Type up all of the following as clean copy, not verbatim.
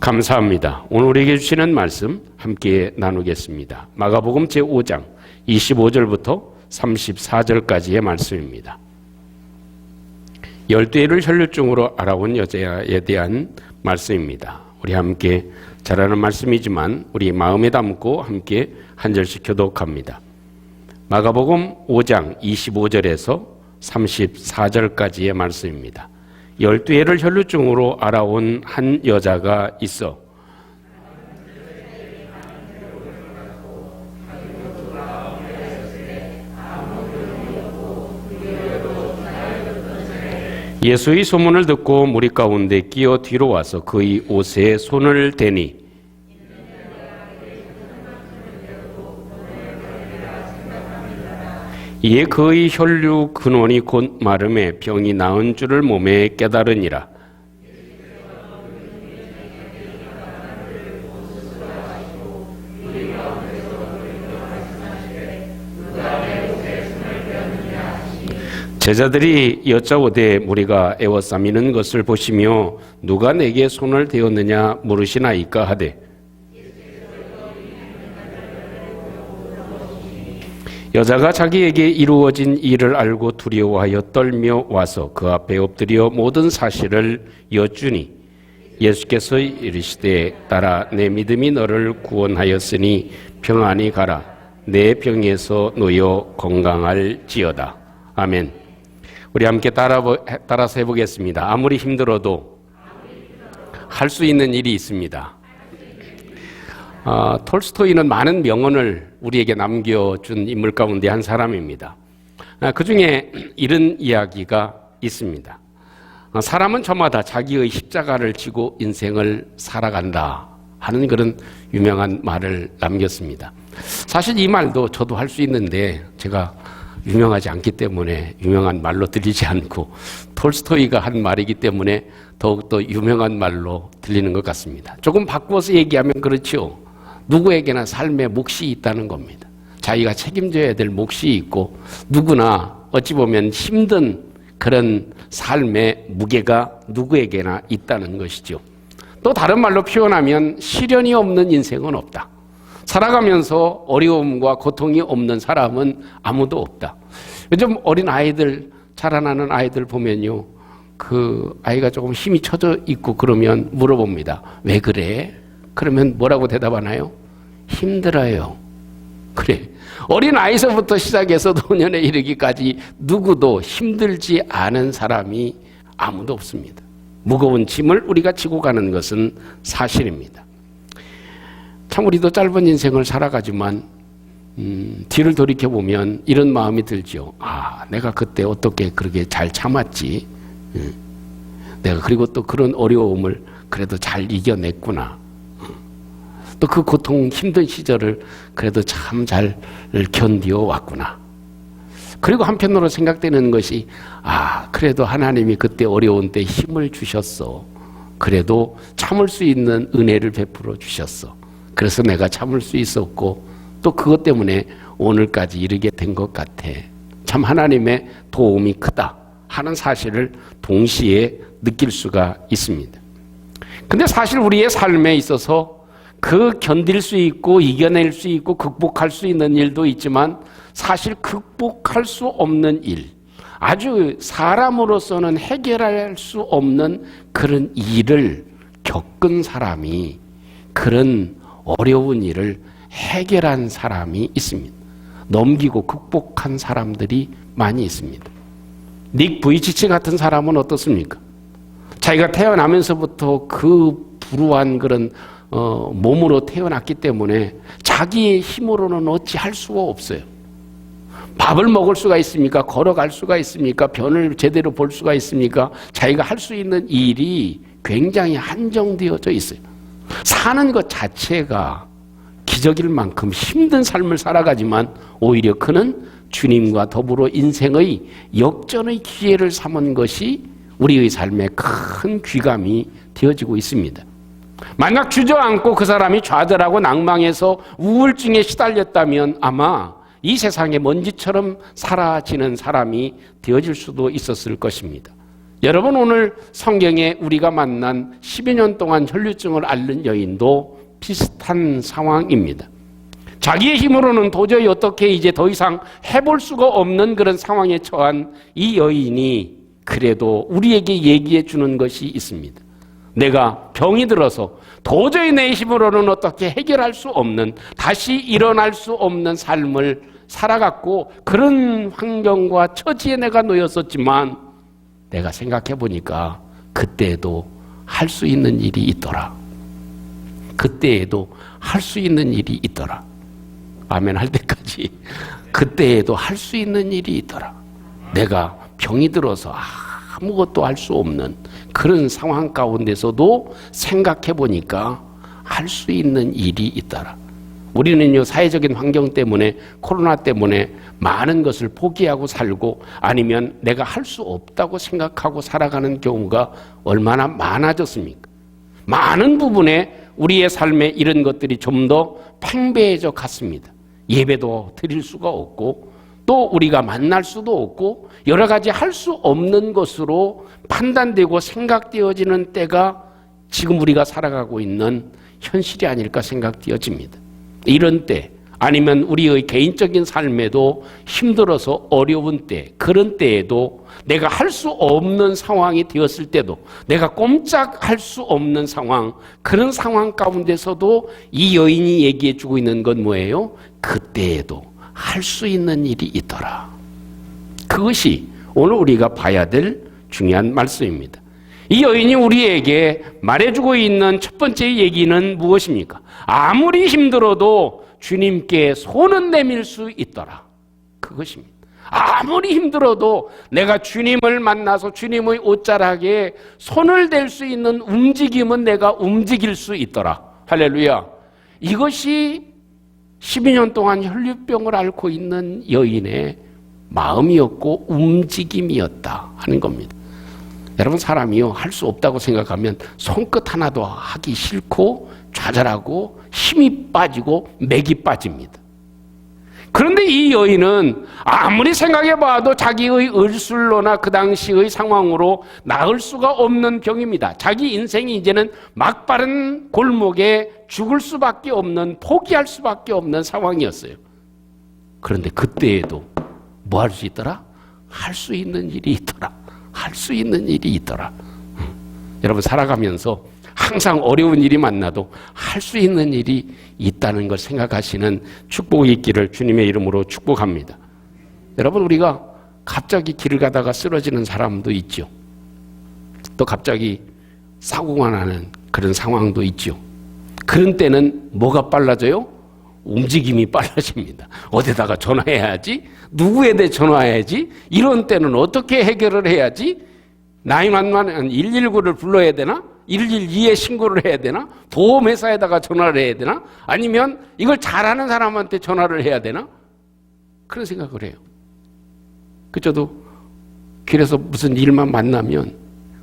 감사합니다. 오늘 우리에게 주시는 말씀 함께 나누겠습니다. 마가복음 제5장 25절부터 34절까지의 말씀입니다. 12해를 혈류증으로 알아온 여자에 대한 말씀입니다. 우리 함께 잘하는 말씀이지만 우리 마음에 담고 함께 한 절씩 교독합니다. 마가복음 5장 25절에서 34절까지의 말씀입니다. 12해를 혈류증으로 알아온 한 여자가 있어 예수의 소문을 듣고 무리 가운데 끼어 뒤로 와서 그의 옷에 손을 대니 이에 그의 혈류 근원이 곧 마름에 병이 나은 줄을 몸에 깨달으니라. 제자들이 여짜오되 무리가 애워싸미는 것을 보시며 누가 내게 손을 대었느냐 물으시나이까 하되 여자가 자기에게 이루어진 일을 알고 두려워하여 떨며 와서 그 앞에 엎드려 모든 사실을 여쭈니 예수께서 이르시되 딸아 내 믿음이 너를 구원하였으니 평안히 가라 내 병에서 놓여 건강할지어다. 아멘. 우리 함께 따라서 해보겠습니다. 아무리 힘들어도 할 수 있는 일이 있습니다. 톨스토이는 많은 명언을 우리에게 남겨준 인물 가운데 한 사람입니다. 그 중에 이런 이야기가 있습니다. 사람은 저마다 자기의 십자가를 지고 인생을 살아간다 하는 그런 유명한 말을 남겼습니다. 사실 이 말도 저도 할 수 있는데 제가 유명하지 않기 때문에 유명한 말로 들리지 않고 톨스토이가 한 말이기 때문에 더욱더 유명한 말로 들리는 것 같습니다. 조금 바꾸어서 얘기하면 그렇죠. 누구에게나 삶에 몫이 있다는 겁니다. 자기가 책임져야 될 몫이 있고 누구나 어찌 보면 힘든 그런 삶의 무게가 누구에게나 있다는 것이죠. 또 다른 말로 표현하면 시련이 없는 인생은 없다. 살아가면서 어려움과 고통이 없는 사람은 아무도 없다. 요즘 어린 아이들, 자라나는 아이들 보면요. 그 아이가 조금 힘이 처져 있고 그러면 물어봅니다. 왜 그래? 그러면 뭐라고 대답하나요? 힘들어요. 그래. 어린 아이서부터 시작해서 노년에 이르기까지 누구도 힘들지 않은 사람이 아무도 없습니다. 무거운 짐을 우리가 지고 가는 것은 사실입니다. 참 우리도 짧은 인생을 살아가지만 뒤를 돌이켜보면 이런 마음이 들죠. 내가 그때 어떻게 그렇게 잘 참았지. 내가 그리고 또 그런 어려움을 그래도 잘 이겨냈구나. 또 그 고통 힘든 시절을 그래도 참 잘 견디어 왔구나. 그리고 한편으로 생각되는 것이 그래도 하나님이 그때 어려운 때 힘을 주셨어. 그래도 참을 수 있는 은혜를 베풀어 주셨어. 그래서 내가 참을 수 있었고 또 그것 때문에 오늘까지 이르게 된 것 같아. 참 하나님의 도움이 크다 하는 사실을 동시에 느낄 수가 있습니다. 근데 사실 우리의 삶에 있어서 그 견딜 수 있고 이겨낼 수 있고 극복할 수 있는 일도 있지만 사실 극복할 수 없는 일, 아주 사람으로서는 해결할 수 없는 그런 일을 겪은 사람이 그런 어려운 일을 해결한 사람이 있습니다. 넘기고 극복한 사람들이 많이 있습니다. 닉 부이치치 같은 사람은 어떻습니까? 자기가 태어나면서부터 그 불우한 그런 몸으로 태어났기 때문에 자기의 힘으로는 어찌 할 수가 없어요. 밥을 먹을 수가 있습니까? 걸어갈 수가 있습니까? 변을 제대로 볼 수가 있습니까? 자기가 할 수 있는 일이 굉장히 한정되어져 있어요. 사는 것 자체가 기적일 만큼 힘든 삶을 살아가지만 오히려 그는 주님과 더불어 인생의 역전의 기회를 삼은 것이 우리의 삶에 큰 귀감이 되어지고 있습니다. 만약 주저앉고 그 사람이 좌절하고 낭망해서 우울증에 시달렸다면 아마 이 세상에 먼지처럼 사라지는 사람이 되어질 수도 있었을 것입니다. 여러분, 오늘 성경에 우리가 만난 12년 년 동안 혈류증을 앓는 여인도 비슷한 상황입니다. 자기의 힘으로는 도저히 어떻게 이제 더 이상 해볼 수가 없는 그런 상황에 처한 이 여인이 그래도 우리에게 얘기해 주는 것이 있습니다. 내가 병이 들어서 도저히 내 힘으로는 어떻게 해결할 수 없는, 다시 일어날 수 없는 삶을 살아갔고 그런 환경과 처지에 내가 놓였었지만 내가 생각해 보니까 그때에도 할 수 있는 일이 있더라. 그때에도 할 수 있는 일이 있더라. 아멘 할 때까지 그때에도 할 수 있는 일이 있더라. 내가 병이 들어서 아무것도 할 수 없는 그런 상황 가운데서도 생각해 보니까 할 수 있는 일이 있더라. 우리는요, 사회적인 환경 때문에, 코로나 때문에 많은 것을 포기하고 살고 아니면 내가 할 수 없다고 생각하고 살아가는 경우가 얼마나 많아졌습니까? 많은 부분에 우리의 삶에 이런 것들이 좀 더 팽배해져 갔습니다. 예배도 드릴 수가 없고 또 우리가 만날 수도 없고 여러 가지 할 수 없는 것으로 판단되고 생각되어지는 때가 지금 우리가 살아가고 있는 현실이 아닐까 생각되어집니다. 이런 때 아니면 우리의 개인적인 삶에도 힘들어서 어려운 때, 그런 때에도 내가 할 수 없는 상황이 되었을 때도, 내가 꼼짝할 수 없는 상황, 그런 상황 가운데서도 이 여인이 얘기해 주고 있는 건 뭐예요? 그때에도 할 수 있는 일이 있더라. 그것이 오늘 우리가 봐야 될 중요한 말씀입니다. 이 여인이 우리에게 말해주고 있는 첫 번째 얘기는 무엇입니까? 아무리 힘들어도 주님께 손은 내밀 수 있더라. 그것입니다. 아무리 힘들어도 내가 주님을 만나서 주님의 옷자락에 손을 댈 수 있는 움직임은 내가 움직일 수 있더라. 할렐루야. 이것이 12년 동안 혈류병을 앓고 있는 여인의 마음이었고 움직임이었다 하는 겁니다. 여러분, 사람이요, 할 수 없다고 생각하면 손끝 하나도 하기 싫고 좌절하고 힘이 빠지고 맥이 빠집니다. 그런데 이 여인은 아무리 생각해봐도 자기의 을술로나 그 당시의 상황으로 나을 수가 없는 병입니다. 자기 인생이 이제는 막바른 골목에 죽을 수밖에 없는, 포기할 수밖에 없는 상황이었어요. 그런데 그때에도 뭐 할 수 있더라? 할 수 있는 일이 있더라. 할 수 있는 일이 있더라. 여러분, 살아가면서 항상 어려운 일이 만나도 할 수 있는 일이 있다는 걸 생각하시는 축복이 있기를 주님의 이름으로 축복합니다. 여러분, 우리가 갑자기 길을 가다가 쓰러지는 사람도 있죠. 또 갑자기 사고가 나는 그런 상황도 있죠. 그런 때는 뭐가 빨라져요? 움직임이 빨라집니다. 어디다가 전화해야지? 누구에 대해 전화해야지? 이런 때는 어떻게 해결을 해야지? 119를 불러야 되나? 112에 신고를 해야 되나? 보험회사에다가 전화를 해야 되나? 아니면 이걸 잘하는 사람한테 전화를 해야 되나? 그런 생각을 해요. 저도 길에서 무슨 일만 만나면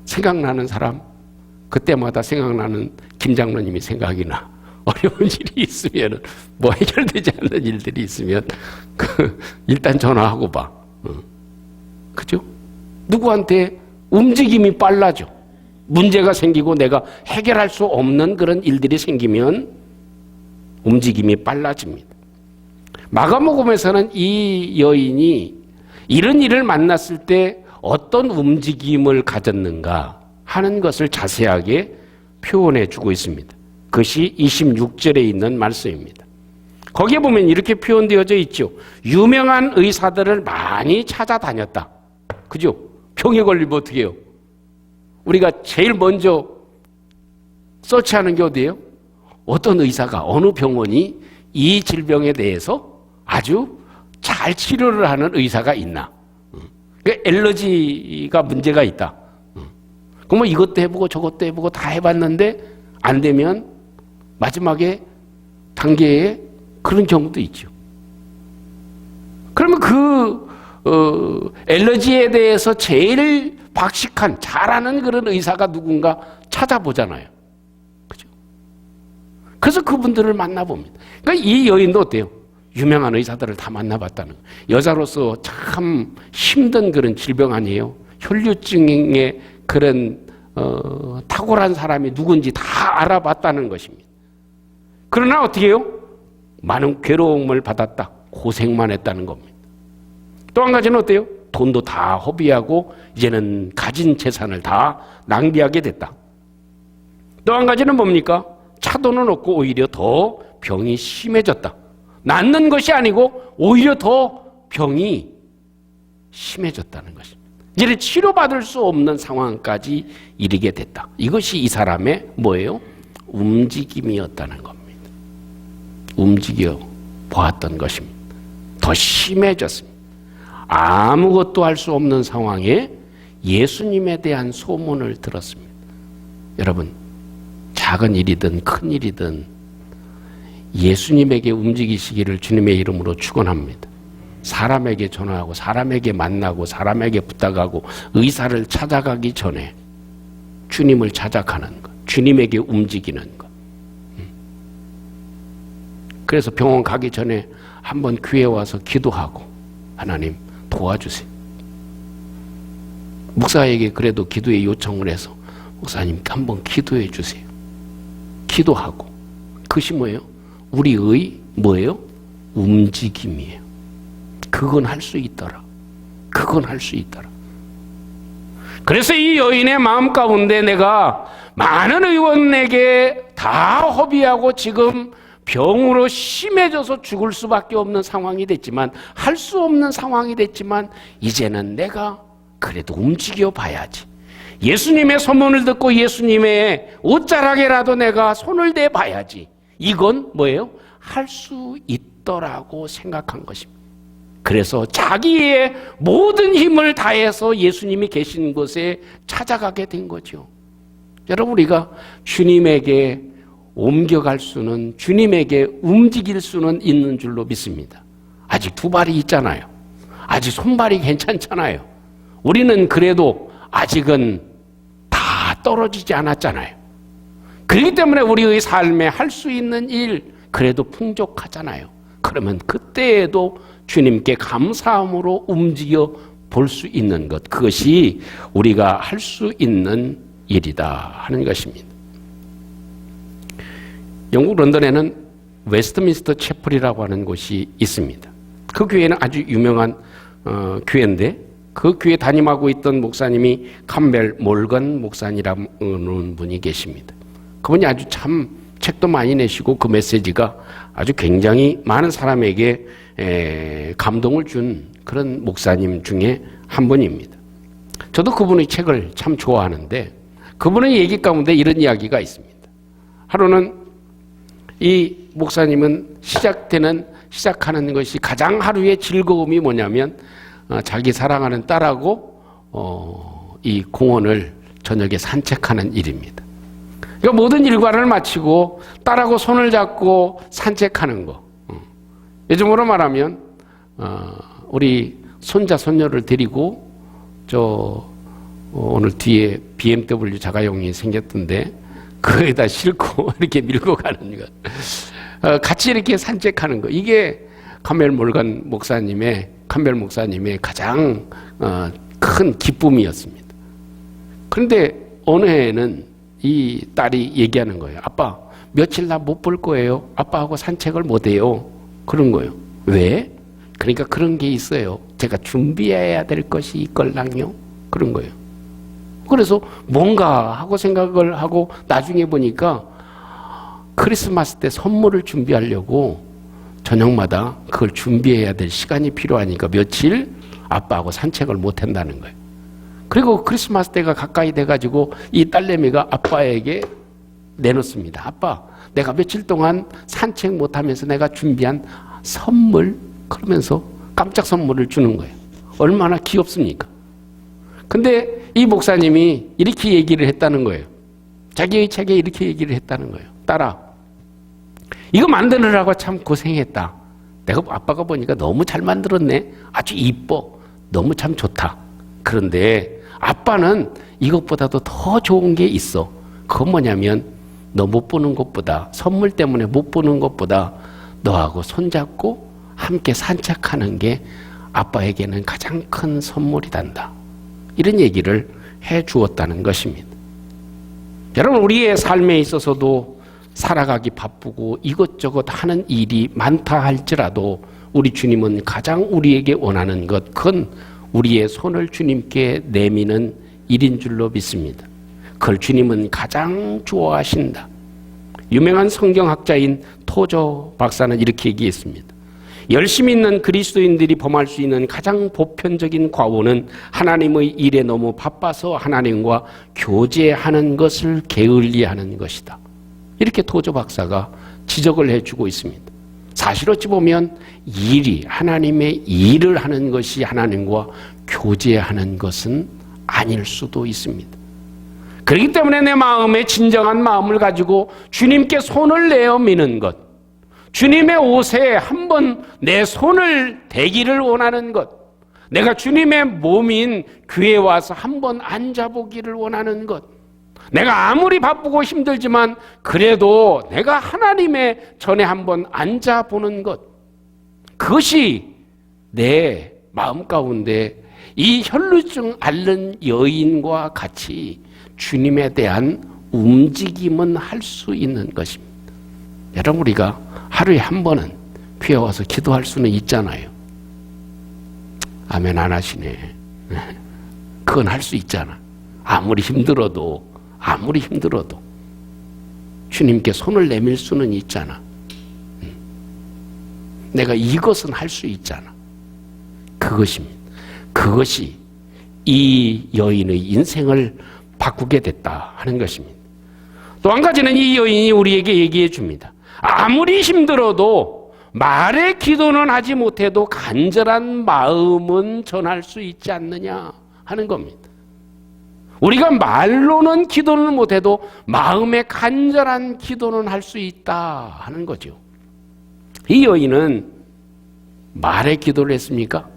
생각나는 사람, 그때마다 생각나는 김 장로님이 생각이 나. 어려운 일이 있으면, 뭐 해결되지 않는 일들이 있으면 일단 전화하고 봐. 그죠? 누구한테 움직임이 빨라져. 문제가 생기고 내가 해결할 수 없는 그런 일들이 생기면 움직임이 빨라집니다. 마가복음에서는 이 여인이 이런 일을 만났을 때 어떤 움직임을 가졌는가 하는 것을 자세하게 표현해 주고 있습니다. 그것이 26절에 있는 말씀입니다. 거기에 보면 이렇게 표현되어져 있죠. 유명한 의사들을 많이 찾아다녔다. 그죠? 병에 걸리면 어떻게 해요? 우리가 제일 먼저 서치하는 게 어디예요? 어떤 의사가, 어느 병원이 이 질병에 대해서 아주 잘 치료를 하는 의사가 있나? 엘러지가 문제가 있다. 그럼 이것도 해보고 저것도 해보고 다 해봤는데 안 되면 마지막에 단계에 그런 경우도 있죠. 그러면 엘러지에 대해서 제일 박식한, 잘하는 그런 의사가 누군가 찾아보잖아요. 그죠? 그래서 그분들을 만나봅니다. 그러니까 이 여인도 어때요? 유명한 의사들을 다 만나봤다는 거예요. 여자로서 참 힘든 그런 질병 아니에요? 혈류증의 그런 탁월한 사람이 누군지 다 알아봤다는 것입니다. 그러나 어떻게 해요? 많은 괴로움을 받았다. 고생만 했다는 겁니다. 또 한 가지는 어때요? 돈도 다 허비하고 이제는 가진 재산을 다 낭비하게 됐다. 또 한 가지는 뭡니까? 차도는 없고 오히려 더 병이 심해졌다. 낫는 것이 아니고 오히려 더 병이 심해졌다는 것입니다. 이제 치료받을 수 없는 상황까지 이르게 됐다. 이것이 이 사람의 뭐예요? 움직임이었다는 겁니다. 움직여 보았던 것입니다. 더 심해졌습니다. 아무것도 할 수 없는 상황에 예수님에 대한 소문을 들었습니다. 여러분, 작은 일이든 큰 일이든 예수님에게 움직이시기를 주님의 이름으로 축원합니다. 사람에게 전화하고 사람에게 만나고 사람에게 부탁하고 의사를 찾아가기 전에 주님을 찾아가는 것, 주님에게 움직이는 것. 그래서 병원 가기 전에 한번 교회에 와서 기도하고 하나님 도와주세요. 목사에게 그래도 기도의 요청을 해서 목사님 한번 기도해 주세요. 기도하고 그것이 뭐예요? 우리의 뭐예요? 움직임이에요. 그건 할 수 있더라. 그건 할 수 있더라. 그래서 이 여인의 마음 가운데 내가 많은 의원에게 다 허비하고 지금 병으로 심해져서 죽을 수밖에 없는 상황이 됐지만, 할 수 없는 상황이 됐지만 이제는 내가 그래도 움직여 봐야지. 예수님의 소문을 듣고 예수님의 옷자락에라도 내가 손을 대 봐야지. 이건 뭐예요? 할 수 있더라고 생각한 것입니다. 그래서 자기의 모든 힘을 다해서 예수님이 계신 곳에 찾아가게 된 거죠. 여러분, 우리가 주님에게 옮겨갈 수는, 주님에게 움직일 수는 있는 줄로 믿습니다. 아직 두 발이 있잖아요. 아직 손발이 괜찮잖아요. 우리는 그래도 아직은 다 떨어지지 않았잖아요. 그렇기 때문에 우리의 삶에 할 수 있는 일 그래도 풍족하잖아요. 그러면 그때에도 주님께 감사함으로 움직여 볼 수 있는 것, 그것이 우리가 할 수 있는 일이다 하는 것입니다. 영국 런던에는 웨스트민스터 채플이라고 하는 곳이 있습니다. 그 교회는 아주 유명한 교회인데, 그 교회 담임하고 있던 목사님이 캠벨 몰건 목사님이라는 분이 계십니다. 그분이 아주 참 책도 많이 내시고 그 메시지가 아주 굉장히 많은 사람에게 감동을 준 그런 목사님 중에 한 분입니다. 저도 그분의 책을 참 좋아하는데, 그분의 얘기 가운데 이런 이야기가 있습니다. 하루는 이 목사님은 시작하는 것이 가장 하루의 즐거움이 뭐냐면 자기 사랑하는 딸하고 이 공원을 저녁에 산책하는 일입니다. 그러니까 모든 일과를 마치고 딸하고 손을 잡고 산책하는 거. 요즘으로 말하면 우리 손자 손녀를 데리고 오늘 뒤에 BMW 자가용이 생겼던데 그에다 싣고 이렇게 밀고 가는 것, 같이 이렇게 산책하는 거, 이게 캠벨 목사님의 가장 큰 기쁨이었습니다. 그런데 어느 해에는 이 딸이 얘기하는 거예요. 아빠, 며칠 나 못 볼 거예요. 아빠하고 산책을 못 해요. 그런 거예요. 왜? 그러니까 그런 게 있어요. 제가 준비해야 될 것이 있걸랑요. 그런 거예요. 그래서 뭔가 하고 생각을 하고 나중에 보니까 크리스마스 때 선물을 준비하려고 저녁마다 그걸 준비해야 될 시간이 필요하니까 며칠 아빠하고 산책을 못 한다는 거예요. 그리고 크리스마스 때가 가까이 돼가지고 이 딸내미가 아빠에게 내놓습니다. 아빠, 내가 며칠 동안 산책 못하면서 내가 준비한 선물, 그러면서 깜짝 선물을 주는 거예요. 얼마나 귀엽습니까? 근데 이 목사님이 이렇게 얘기를 했다는 거예요. 자기의 책에 이렇게 얘기를 했다는 거예요. 딸아, 이거 만드느라고 참 고생했다. 내가 아빠가 보니까 너무 잘 만들었네. 아주 이뻐. 너무 참 좋다. 그런데 아빠는 이것보다도 더 좋은 게 있어. 그건 뭐냐면 너 못 보는 것보다, 선물 때문에 못 보는 것보다 너하고 손잡고 함께 산책하는 게 아빠에게는 가장 큰 선물이단다. 이런 얘기를 해 주었다는 것입니다. 여러분, 우리의 삶에 있어서도 살아가기 바쁘고 이것저것 하는 일이 많다 할지라도 우리 주님은 가장 우리에게 원하는 것, 그건 우리의 손을 주님께 내미는 일인 줄로 믿습니다. 그걸 주님은 가장 좋아하신다. 유명한 성경학자인 토저 박사는 이렇게 얘기했습니다. 열심히 있는 그리스도인들이 범할 수 있는 가장 보편적인 과오는 하나님의 일에 너무 바빠서 하나님과 교제하는 것을 게을리하는 것이다. 이렇게 토저 박사가 지적을 해주고 있습니다. 사실 어찌 보면 하나님의 일을 하는 것이 하나님과 교제하는 것은 아닐 수도 있습니다. 그렇기 때문에 내 마음에 진정한 마음을 가지고 주님께 손을 내어 미는 것, 주님의 옷에 한번 내 손을 대기를 원하는 것, 내가 주님의 몸인 교회에 와서 한번 앉아보기를 원하는 것, 내가 아무리 바쁘고 힘들지만 그래도 내가 하나님의 전에 한번 앉아보는 것, 그것이 내 마음 가운데 이 혈루증 앓는 여인과 같이 주님에 대한 움직임은 할 수 있는 것입니다. 여러분, 우리가 하루에 한 번은 교회 와서 기도할 수는 있잖아요. 아멘 안 하시네. 그건 할 수 있잖아. 아무리 힘들어도 주님께 손을 내밀 수는 있잖아. 내가 이것은 할 수 있잖아. 그것입니다. 그것이 이 여인의 인생을 바꾸게 됐다 하는 것입니다. 또 한 가지는 이 여인이 우리에게 얘기해 줍니다. 아무리 힘들어도 말의 기도는 하지 못해도 간절한 마음은 전할 수 있지 않느냐 하는 겁니다. 우리가 말로는 기도는 못해도 마음의 간절한 기도는 할 수 있다 하는 거죠. 이 여인은 말의 기도를 했습니까?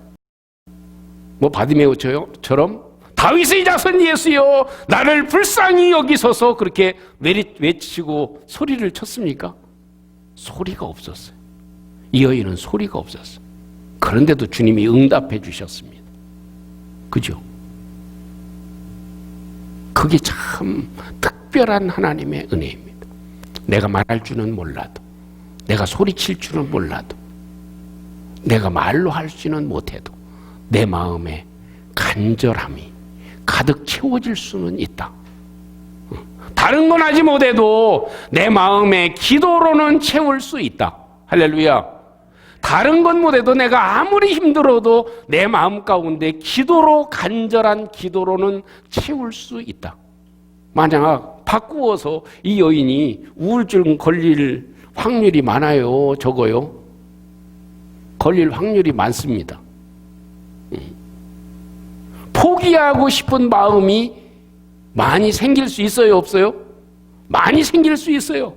바디메오처럼 다윗의 자손 예수여 나를 불쌍히 여기소서 그렇게 외치고 소리를 쳤습니까? 소리가 없었어요. 이 여인은 소리가 없었어요. 그런데도 주님이 응답해 주셨습니다. 그죠? 그게 참 특별한 하나님의 은혜입니다. 내가 말할 줄은 몰라도, 내가 소리칠 줄은 몰라도, 내가 말로 할 수는 못해도 내 마음에 간절함이 가득 채워질 수는 있다. 다른 건 하지 못해도 내 마음에 기도로는 채울 수 있다. 할렐루야. 다른 건 못해도 내가 아무리 힘들어도 내 마음 가운데 기도로, 간절한 기도로는 채울 수 있다. 만약 바꾸어서 이 여인이 우울증 걸릴 확률이 많아요? 적어요? 걸릴 확률이 많습니다. 포기하고 싶은 마음이 많이 생길 수 있어요? 없어요? 많이 생길 수 있어요.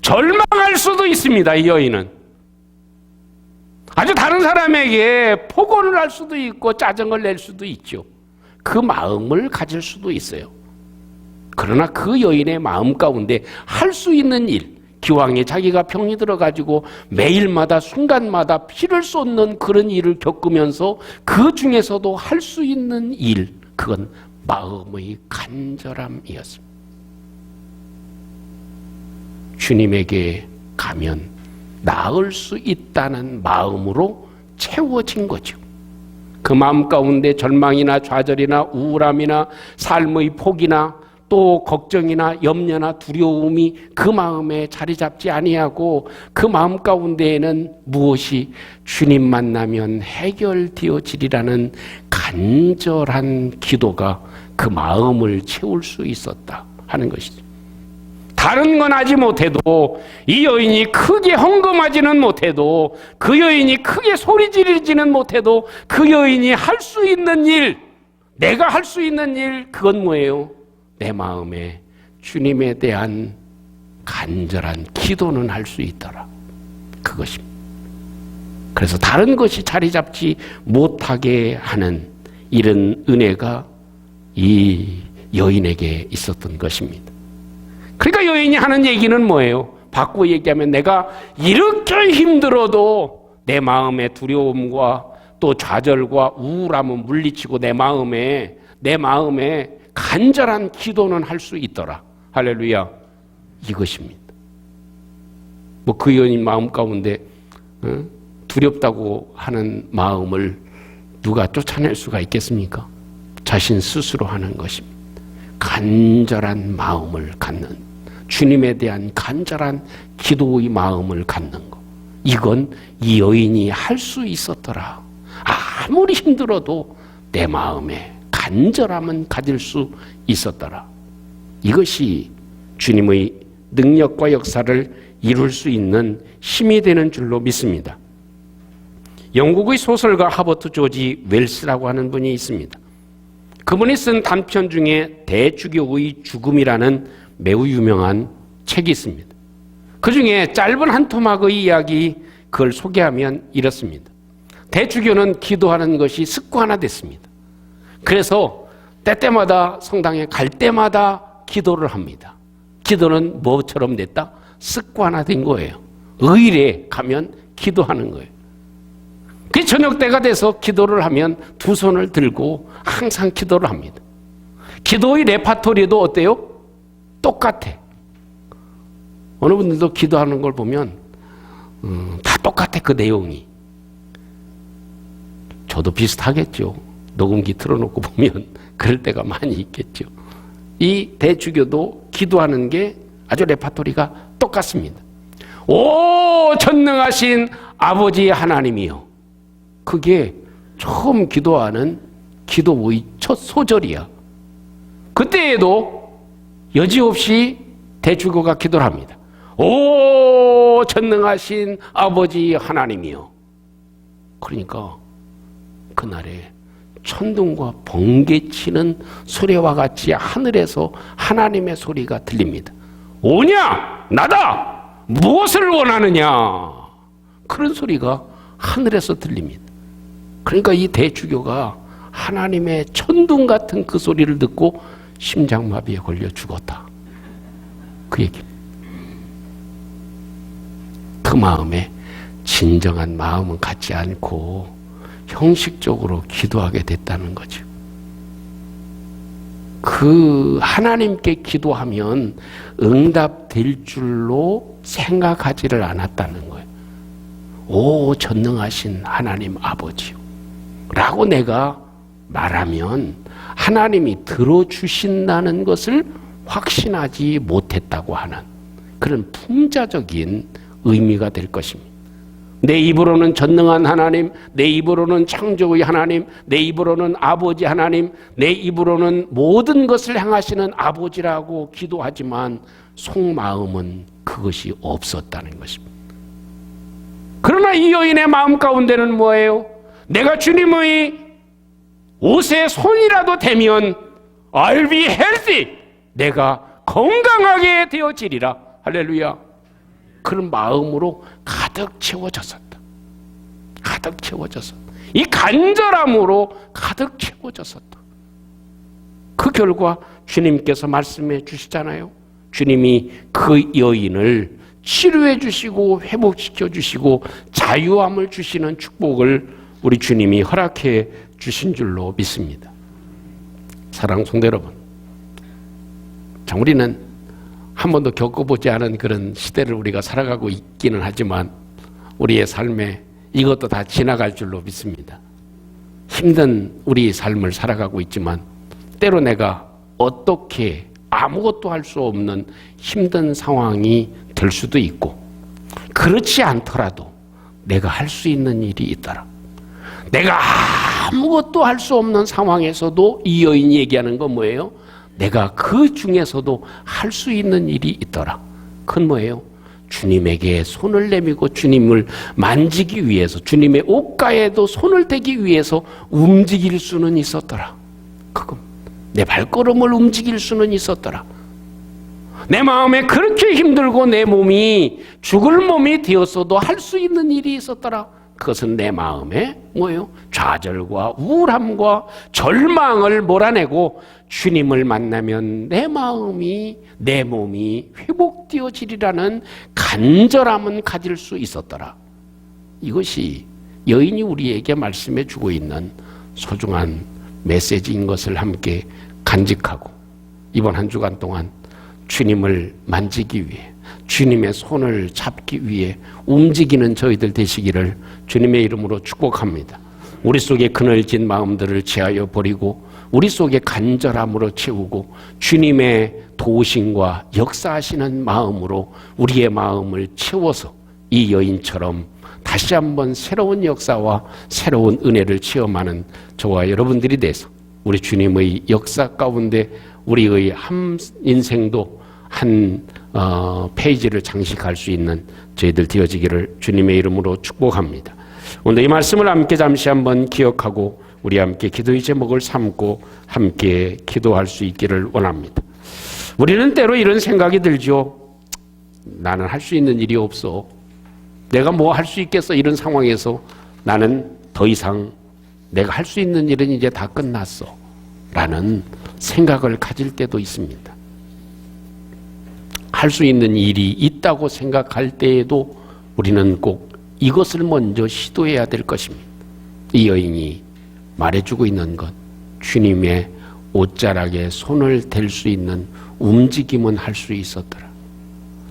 절망할 수도 있습니다. 이 여인은 아주 다른 사람에게 폭언을 할 수도 있고 짜증을 낼 수도 있죠. 그 마음을 가질 수도 있어요. 그러나 그 여인의 마음 가운데 할 수 있는 일, 기왕에 자기가 병이 들어가지고 매일마다 순간마다 피를 쏟는 그런 일을 겪으면서 그 중에서도 할 수 있는 일, 그건 마음의 간절함이었습니다. 주님에게 가면 나을 수 있다는 마음으로 채워진 거죠. 그 마음 가운데 절망이나 좌절이나 우울함이나 삶의 포기나 또 걱정이나 염려나 두려움이 그 마음에 자리 잡지 아니하고 그 마음 가운데에는 무엇이 주님 만나면 해결되어지리라는 간절한 기도가 그 마음을 채울 수 있었다 하는 것이죠. 다른 건 하지 못해도, 이 여인이 크게 헌금하지는 못해도, 그 여인이 크게 소리 지르지는 못해도 그 여인이 할 수 있는 일, 내가 할 수 있는 일, 그건 뭐예요? 내 마음에 주님에 대한 간절한 기도는 할 수 있더라. 그것입니다. 그래서 다른 것이 자리 잡지 못하게 하는 이런 은혜가 이 여인에게 있었던 것입니다. 그러니까 여인이 하는 얘기는 뭐예요? 바꾸어 얘기하면 내가 이렇게 힘들어도 내 마음의 두려움과 또 좌절과 우울함은 물리치고 내 마음에 간절한 기도는 할 수 있더라. 할렐루야. 이것입니다. 뭐 그 여인 마음 가운데 두렵다고 하는 마음을 누가 쫓아낼 수가 있겠습니까? 자신 스스로 하는 것입니다. 간절한 마음을 갖는, 주님에 대한 간절한 기도의 마음을 갖는 것. 이건 이 여인이 할 수 있었더라. 아무리 힘들어도 내 마음에 간절함은 가질 수 있었더라. 이것이 주님의 능력과 역사를 이룰 수 있는 힘이 되는 줄로 믿습니다. 영국의 소설가 하버트 조지 웰스라고 하는 분이 있습니다. 그분이 쓴 단편 중에 대주교의 죽음이라는 매우 유명한 책이 있습니다. 그 중에 짧은 한 토막의 이야기, 그걸 소개하면 이렇습니다. 대주교는 기도하는 것이 습관화됐습니다. 그래서 때때마다 성당에 갈 때마다 기도를 합니다. 기도는 뭐처럼 됐다? 습관화된 거예요. 의일에 가면 기도하는 거예요. 그 저녁 때가 돼서 기도를 하면 두 손을 들고 항상 기도를 합니다. 기도의 레파토리도 어때요? 똑같아. 어느 분들도 기도하는 걸 보면 다 똑같아, 그 내용이. 저도 비슷하겠죠. 녹음기 틀어놓고 보면 그럴 때가 많이 있겠죠. 이 대주교도 기도하는 게 아주 레파토리가 똑같습니다. 오 전능하신 아버지 하나님이요. 그게 처음 기도하는 기도의 첫 소절이야. 그때에도 여지없이 대주교가 기도를 합니다. 오 전능하신 아버지 하나님이요. 그러니까 그날에 천둥과 번개치는 소리와 같이 하늘에서 하나님의 소리가 들립니다. 오냐 나다 무엇을 원하느냐, 그런 소리가 하늘에서 들립니다. 그러니까 이 대주교가 하나님의 천둥 같은 그 소리를 듣고 심장마비에 걸려 죽었다, 그 얘기입니다. 그 마음에 진정한 마음은 갖지 않고 형식적으로 기도하게 됐다는 거죠. 그 하나님께 기도하면 응답될 줄로 생각하지를 않았다는 거예요. 오 전능하신 하나님 아버지요 라고 내가 말하면 하나님이 들어주신다는 것을 확신하지 못했다고 하는 그런 풍자적인 의미가 될 것입니다. 내 입으로는 전능한 하나님, 내 입으로는 창조의 하나님, 내 입으로는 아버지 하나님, 내 입으로는 모든 것을 행하시는 아버지라고 기도하지만 속마음은 그것이 없었다는 것입니다. 그러나 이 여인의 마음 가운데는 뭐예요? 내가 주님의 옷에 손이라도 대면 I'll be healthy, 내가 건강하게 되어지리라. 할렐루야. 그런 마음으로 가득 채워졌었다. 가득 채워졌었다. 이 간절함으로 가득 채워졌었다. 그 결과 주님께서 말씀해 주시잖아요. 주님이 그 여인을 치료해 주시고 회복시켜 주시고 자유함을 주시는 축복을 우리 주님이 허락해 주신 줄로 믿습니다. 사랑하는 성도 여러분, 참 우리는 한 번도 겪어보지 않은 그런 시대를 우리가 살아가고 있기는 하지만 우리의 삶에 이것도 다 지나갈 줄로 믿습니다. 힘든 우리 삶을 살아가고 있지만 때로 내가 어떻게 아무것도 할 수 없는 힘든 상황이 될 수도 있고, 그렇지 않더라도 내가 할 수 있는 일이 있더라. 내가 아무것도 할 수 없는 상황에서도 이 여인이 얘기하는 건 뭐예요? 내가 그 중에서도 할 수 있는 일이 있더라. 그건 뭐예요? 주님에게 손을 내밀고 주님을 만지기 위해서, 주님의 옷가에도 손을 대기 위해서 움직일 수는 있었더라. 그건 내 발걸음을 움직일 수는 있었더라. 내 마음에 그렇게 힘들고 내 몸이 죽을 몸이 되었어도 할 수 있는 일이 있었더라. 그것은 내 마음에 뭐예요? 좌절과 우울함과 절망을 몰아내고 주님을 만나면 내 마음이, 내 몸이 회복되어지리라는 간절함은 가질 수 있었더라. 이것이 여인이 우리에게 말씀해 주고 있는 소중한 메시지인 것을 함께 간직하고 이번 한 주간 동안 주님을 만지기 위해 주님의 손을 잡기 위해 움직이는 저희들 되시기를 주님의 이름으로 축복합니다. 우리 속에 그늘진 마음들을 제하여 버리고 우리 속에 간절함으로 채우고 주님의 도우심과 역사하시는 마음으로 우리의 마음을 채워서 이 여인처럼 다시 한번 새로운 역사와 새로운 은혜를 체험하는 저와 여러분들이 돼서 우리 주님의 역사 가운데 우리의 한 인생도 한 페이지를 장식할 수 있는 저희들 되어지기를 주님의 이름으로 축복합니다. 오늘 이 말씀을 함께 잠시 한번 기억하고 우리 함께 기도의 제목을 삼고 함께 기도할 수 있기를 원합니다. 우리는 때로 이런 생각이 들죠. 나는 할 수 있는 일이 없어. 내가 뭐 할 수 있겠어? 이런 상황에서 나는 더 이상 내가 할 수 있는 일은 이제 다 끝났어 라는 생각을 가질 때도 있습니다. 할 수 있는 일이 있다고 생각할 때에도 우리는 꼭 이것을 먼저 시도해야 될 것입니다. 이 여인이 말해주고 있는 것, 주님의 옷자락에 손을 댈 수 있는 움직임은 할 수 있었더라.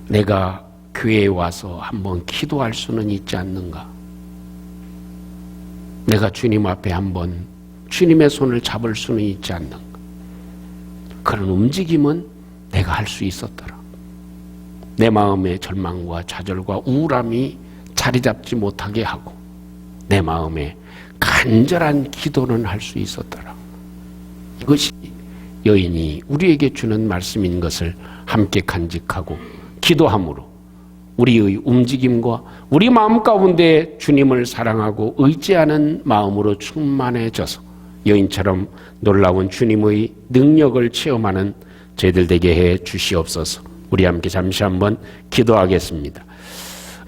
내가 교회에 와서 한번 기도할 수는 있지 않는가? 내가 주님 앞에 한번 주님의 손을 잡을 수는 있지 않는가? 그런 움직임은 내가 할 수 있었더라. 내 마음의 절망과 좌절과 우울함이 자리 잡지 못하게 하고 내 마음에 간절한 기도는 할 수 있었더라. 이것이 여인이 우리에게 주는 말씀인 것을 함께 간직하고 기도함으로 우리의 움직임과 우리 마음 가운데 주님을 사랑하고 의지하는 마음으로 충만해져서 여인처럼 놀라운 주님의 능력을 체험하는 저희들 되게 해 주시옵소서. 우리 함께 잠시 한번 기도하겠습니다.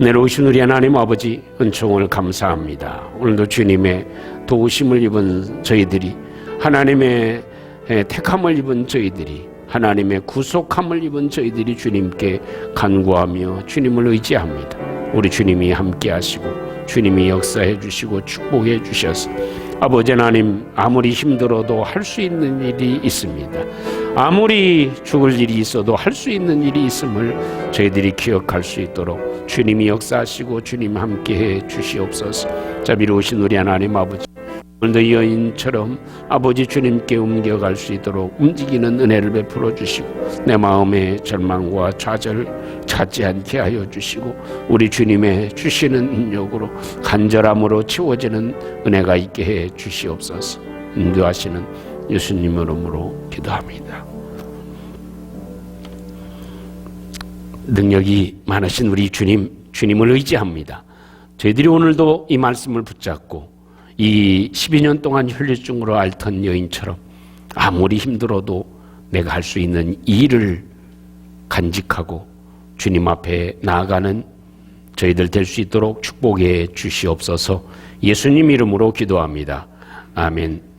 은혜로우신 우리 하나님 아버지, 은총을 감사합니다. 오늘도 주님의 도우심을 입은 저희들이, 하나님의 택함을 입은 저희들이, 하나님의 구속함을 입은 저희들이 주님께 간구하며 주님을 의지합니다. 우리 주님이 함께 하시고 주님이 역사해 주시고 축복해 주셔서 아버지 하나님, 아무리 힘들어도 할 수 있는 일이 있습니다. 아무리 죽을 일이 있어도 할 수 있는 일이 있음을 저희들이 기억할 수 있도록 주님이 역사하시고 주님 함께해 주시옵소서. 자비로우신 우리 하나님 아버지, 오늘도 여인처럼 아버지 주님께 옮겨갈 수 있도록 움직이는 은혜를 베풀어 주시고 내 마음의 절망과 좌절 찾지 않게 하여 주시고 우리 주님의 주시는 능력으로 간절함으로 채워지는 은혜가 있게 해 주시옵소서. 인도하시는 예수님 이름으로 기도합니다. 능력이 많으신 우리 주님을 의지합니다. 저희들이 오늘도 이 말씀을 붙잡고 이 12년 동안 혈류증으로 앓던 여인처럼 아무리 힘들어도 내가 할 수 있는 일을 간직하고 주님 앞에 나아가는 저희들 될 수 있도록 축복해 주시옵소서. 예수님 이름으로 기도합니다. 아멘.